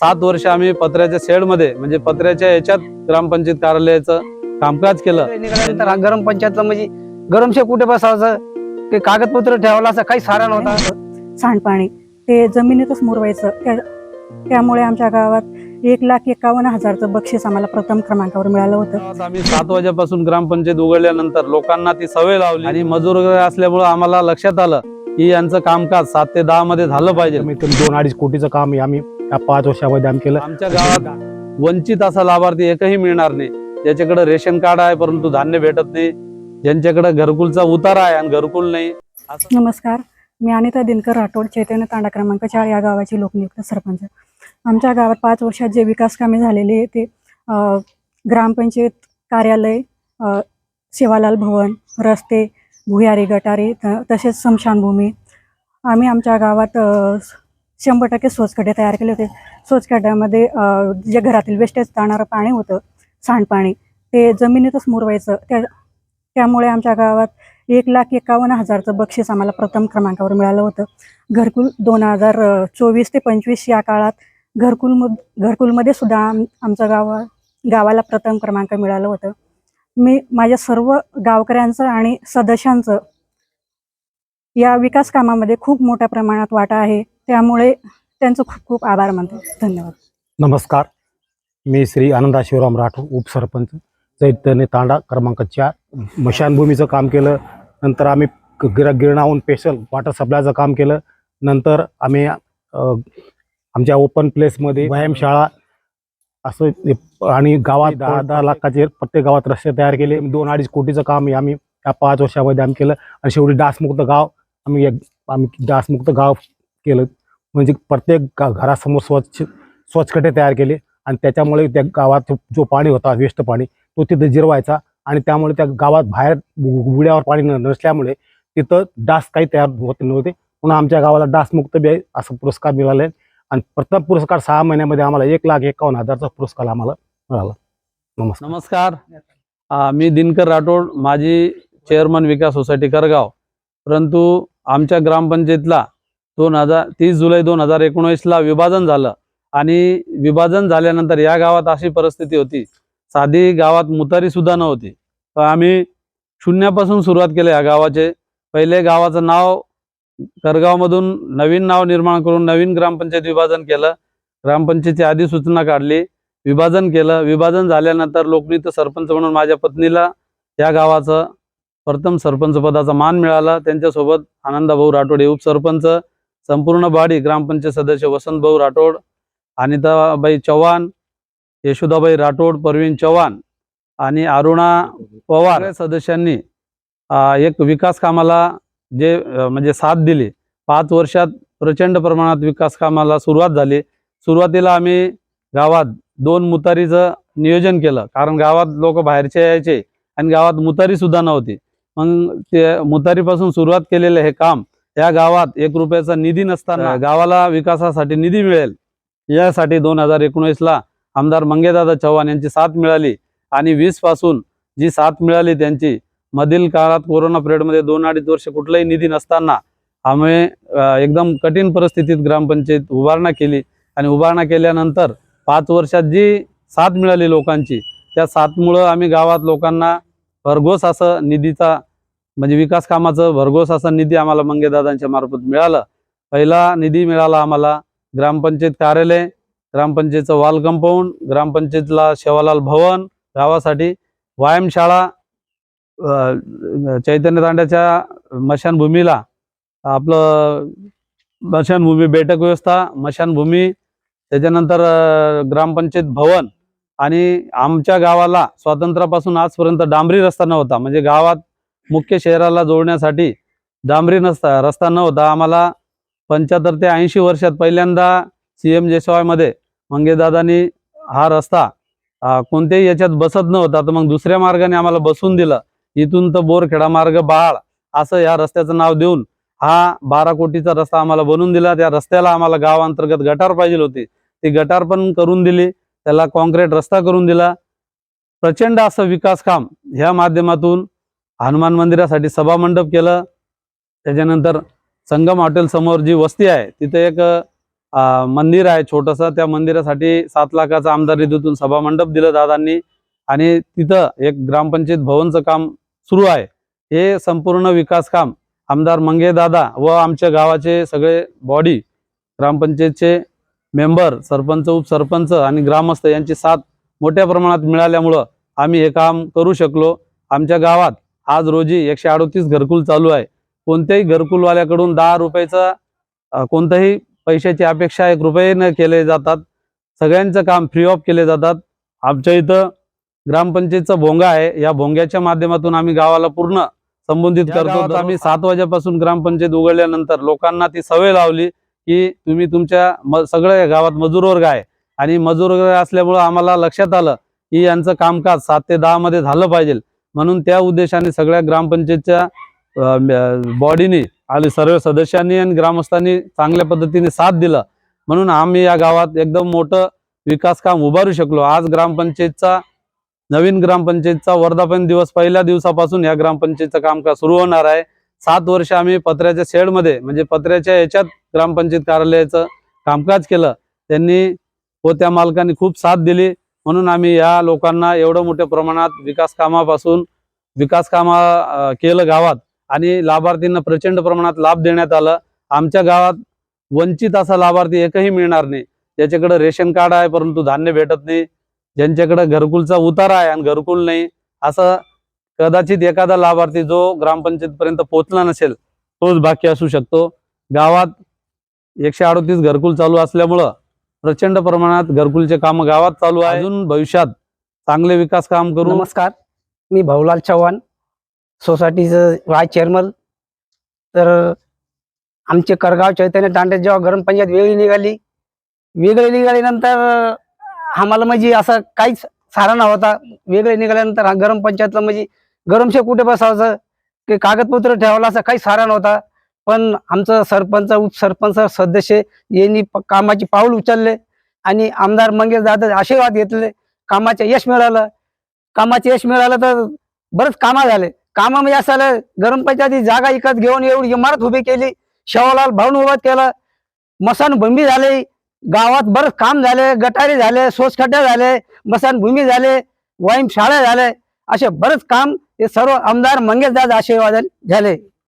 7 वर्ष आम्ही पत्र्याच्या शेडमध्ये म्हणजे पत्र्याच्या याच्यात ग्रामपंचायत कार्यालयाचं कामकाज केलं. निघाल्यानंतर गरम पंचायतला म्हणजे गरमशे कुठे बसायचं ते कागदपत्र ठेवायला असं काही सारा नव्हता. सांडपाणी ते जमिनीतच मुरवायचं. त्यामुळे आमच्या गावात 1,51,000चं बक्षीस आम्हाला प्रथम क्रमांकावर मिळालं होतं. आम्ही 7 वाजेपासून ग्रामपंचायत उघडल्यानंतर लोकांना ती सवय लावली आणि मजूर वगैरे असल्यामुळे आम्हाला लक्षात आलं की यांचं कामकाज 7 ते 10 मध्ये झालं पाहिजे. 2-2.5 कोटीचं काम आम्ही या 5 वर्षामध्ये आम्ही केलं. आमच्या गावात वंचित असा लाभार्थी एकही मिळणार नाही, ज्याच्याकडे रेशन कार्ड आहे परंतु धान्य भेटत नाही, ज्यांच्याकडे घरकुलचा उतारा आहे आणि घरकुल नाही. नमस्कार, मी अनिता दिनकर राठोड, चैतन्य तांडा क्रमांक 4 या गावाची लोकनियुक्त सरपंच. आमच्या गावात 5 वर्षात जे विकास कामे झालेली ते ग्रामपंचायत कार्यालय, सेवालाल भवन, रस्ते, भुयारी गटारी, तसेच स्मशानभूमी. आम्ही आमच्या गावात 100% स्वच्छखड्डे तयार केले होते. स्वच्छखड्ड्यामध्ये जे घरातील वेस्टेज जाणारं पाणी होतं, सांडपाणी, ते जमिनीतच मुरवायचं. त्यामुळे आमच्या गावात 1,51,000चं बक्षीस आम्हाला प्रथम क्रमांकावर मिळालं होतं. घरकुल 2024 ते 25 या काळात घरकुलमध्ये सुद्धा आमच्या गावाला प्रथम क्रमांक मिळालं होतं. मी माझ्या सर्व गावकऱ्यांचं आणि सदस्यांचं या विकास कामामध्ये खूप मोठ्या प्रमाणात वाटा आहे, त्यामुळे त्यांचं खूप खूप आभार मानतो. धन्यवाद. नमस्कार, मी श्री आनंदा शिवराम राठोड, उपसरपंच, चैतन्य तांडा क्रमांक 4. स्मशानभूमीचं काम केलं. नंतर आम्ही गिरणाहून स्पेशल वॉटर सप्लायचं काम केलं. नंतर आम्ही आमच्या ओपन प्लेसमध्ये व्यायामशाळा असं आणि गावात 10 लाखाचे प्रत्येक गावात रस्ते तयार केले. 2-2.5 कोटीचं काम आम्ही या 5 वर्षामध्ये आम्ही केलं. आणि शेवटी डासमुक्त गाव आम्ही डासमुक्त गाव केलं. म्हणजे प्रत्येक घरासमोर स्वच्छखड्डे तयार केले आणि त्याच्यामुळे त्या गावात जो पाणी होता, वेस्ट पाणी, तो तिथे जिरवायचा. आणि त्यामुळे त्या गावात बाहेर बुड्यावर पाणी नसल्यामुळे तिथं डास काही तयार होत नव्हते. म्हणून आमच्या गावाला डासमुक्त बी असं पुरस्कार मिळाले. आणि प्रथम पुरस्कार 6 महिन्यामध्ये आम्हाला 1,51,000चा पुरस्कार आम्हाला मिळाला. नमस्कार, मी दिनकर राठोड, माजी चेअरमन विकास सोसायटी करगाव. परंतु आमच्या ग्रामपंचायतला 30 जुलै 2019ला विभाजन झालं आणि विभाजन झाल्यानंतर या गावात अशी परिस्थिती होती, साधी गावात मुतारी सुद्धा नव्हती. तर आम्ही शून्यापासून सुरुवात केली या गावाचे. पहिले गावाचं नाव करगावमधून नवीन नाव निर्माण करून नवीन ग्रामपंचायत विभाजन केलं. ग्रामपंचायतीची अधिसूचना काढली, विभाजन केलं. विभाजन झाल्यानंतर लोकनियुक्त सरपंच म्हणून माझ्या पत्नीला या गावाचं प्रथम सरपंच पदाचा मान मिळाला. त्यांच्यासोबत आनंदाभाऊ राठोड हे उपसरपंच, संपूर्ण बाडी ग्रामपंचायत सदस्य वसंतभाऊ राठोड, अनिताबाई चव्हाण, यशोदाबाई राठोड, परवीन चव्हाण आणि अरुणा पवार या सदस्यांनी एक विकास कामाला म्हणजे साथ दिली. 5 वर्षात प्रचंड प्रमाणात विकास कामाला सुरुवात झाली. सुरुवातीला आम्ही गावात 2 मुतारीचं नियोजन केलं, कारण गावात लोक बाहेरचे यायचे आणि गावात मुतारी सुद्धा नव्हती. मग ते मुतारीपासून सुरुवात केलेलं हे काम या गावात 1 रुपयाचा निधी नसताना गावाला विकासासाठी निधी मिळेल यासाठी 2019ला आमदार मंगेदादा चव्हाण यांची साथ मिळाली. आणि 20 पासून जी साथ मिळाली त्यांची, मधील काळात कोरोना पिरियडमध्ये 2-2.5 वर्ष कुठलाही निधी नसताना आम्ही एकदम कठीण परिस्थितीत ग्रामपंचायत उभारणा केली. आणि उभारणा केल्यानंतर 5 वर्षात जी साथ मिळाली लोकांची, त्या साथमुळं आम्ही गावात लोकांना भरघोस असं निधीचा म्हणजे विकास कामाचं भरघोस असा निधी आम्हाला मंगेदादांच्या मार्फत मिळालं. पहिला निधी मिळाला आम्हाला ग्रामपंचायत कार्यालय, ग्रामपंचायतचं वॉल कंपाऊंड, ग्रामपंचायतला सेवालाल भवन गावासाठी, व्यायामशाळा, चैतन्य तांड्याच्या स्मशानभूमीला आपलं स्मशानभूमी बैठक व्यवस्था, स्मशानभूमी, त्याच्यानंतर ग्रामपंचायत भवन. आणि आमच्या गावाला स्वातंत्र्यापासून आजपर्यंत डांबरी रस्ता नव्हता. म्हणजे गावात मुख्य शहराला जोडण्यासाठी डांबरी रस्ता नव्हता. आम्हाला 75 ते 80 वर्षात पहिल्यांदा CM JSYमध्ये मंगेदादांनी हा रस्ता कोणत्याही याच्यात बसत नव्हता, तर मग दुसऱ्या मार्गाने आम्हाला बसून दिलं. इथून तर बोरखेडा मार्ग बहाळ असं या रस्त्याचं नाव देऊन हा 12 कोटीचा रस्ता आम्हाला बनवून दिला. त्या रस्त्याला आम्हाला गावांतर्गत गटार पाहिजे होती, ती गटार पण करून दिली. त्याला कॉन्क्रीट रस्ता करून दिला. प्रचंड असं विकास काम ह्या माध्यमातून. हनुमान मंदिरासाठी सभा मंडप केलं. त्याच्यानंतर संगम हॉटेल समोर जी वस्ती आहे तिथे एक मंदिर आहे छोटंसं, त्या मंदिरासाठी 7 लाखाचं आमदार निधीतून सभा मंडप दिलं दादांनी आणि तिथं एक ग्रामपंचायत भवनचं काम सुरू आहे. हे संपूर्ण विकास काम आमदार मंगे दादा व आमच्या गावाचे सगळे बॉडी, ग्रामपंचायतचे मेंबर, सरपंच, उपसरपंच आणि ग्रामस्थ यांची साथ मोठ्या प्रमाणात मिळाल्यामुळं आम्ही हे काम करू शकलो. आमच्या गावात आज रोजी 138 घरकुल चालू आहे. कोणत्याही घरकुलवाल्याकडून 10 रुपयाचा कोणत्याही पैशाची अपेक्षा 1 रुपये न केले जातात. सगळ्यांचं काम फ्री ऑफ केले जातात. आमच्या इथं ग्रामपंचायतचा भोंगा आहे. या भोंग्याच्या माध्यमातून आम्ही गावाला पूर्ण संबोधित करतो. आम्ही 7 वाजेपासून ग्रामपंचायत उघडल्यानंतर लोकांना ती सवय लावली की तुम्ही तुमच्या सगळ्या गावात मजूर वर्ग आहे आणि मजूर वर्ग असल्यामुळं आम्हाला लक्षात आलं की यांचं कामकाज 7 ते 10 मध्ये झालं पाहिजे. म्हणून त्या उद्देशाने सगळ्या ग्रामपंचायतच्या बॉडीने आणि सर्व सदस्यांनी आणि ग्रामस्थांनी चांगल्या पद्धतीने साथ दिला. म्हणून आम्ही या गावात एकदम मोठं विकास काम उभारू शकलो. आज नवीन ग्रामपंचायतचा वर्धापन दिवस पहिल्या दिवसापासून या ग्रामपंचायतचं कामकाज सुरू होणार आहे. 7 वर्ष आम्ही पत्र्याच्या शेडमध्ये म्हणजे पत्र्याच्या याच्यात ग्रामपंचायत कार्यालयाचं कामकाज केलं. त्यांनी व त्या मालकांनी खूप साथ दिली. म्हणून आम्ही या लोकांना एवढं मोठ्या प्रमाणात विकास काम केलं गावात आणि लाभार्थींना प्रचंड प्रमाणात लाभ देण्यात आला. आमच्या गावात वंचित असा लाभार्थी एकही मिळणार नाही. ज्याच्याकडे रेशन कार्ड आहे परंतु धान्य भेटत नाही, ज्यांच्याकडे घरकुलचा उतारा आहे आणि घरकुल नाही, असं कदाचित एखादा लाभार्थी जो ग्रामपंचायत पर्यंत पोहोचला नसेल तोच बाकी असू शकतो. गावात 138 घरकुल चालू असल्यामुळं प्रचंड प्रमाणात घरकुलचे काम गावात चालू आहे. अजून भविष्यात चांगले विकास काम करू. नमस्कार, मी भाऊलाल चव्हाण, सोसायटीचं वाय चेअरमन. तर आमचे करगाव चैतन्य तांड्यात जेव्हा ग्रामपंचायत वेगळी निघाल्यानंतर आम्हाला म्हणजे असं काहीच सारा नव्हता. वेगळे निघाल्यानंतर हा ग्रामपंचायतला म्हणजे गरमशे कुठे बसायचं की कागदपत्र ठेवायला असं काही सारा नव्हता. पण आमचं सरपंच, उपसरपंच, सदस्य यांनी कामाची पाऊल उचलले आणि आमदार मंगेश दादा आशीर्वाद घेतले. कामाचे यश मिळालं तर बरेच कामं झाले. कामं म्हणजे असं झालं, ग्रामपंचायती जागा विकत घेऊन एवढी इमारत उभी केली, शेवालाल भवन उभा केलं, मसानभूमी झाली, गावात बरंच काम झाले, गटारी झाले, सोसखड्डे झाले, मसानभूमी झाले, वाईम शाळा झाले, असे बरेच काम हे सर्व आमदार मंगेश दादा आशीर्वाद झाले.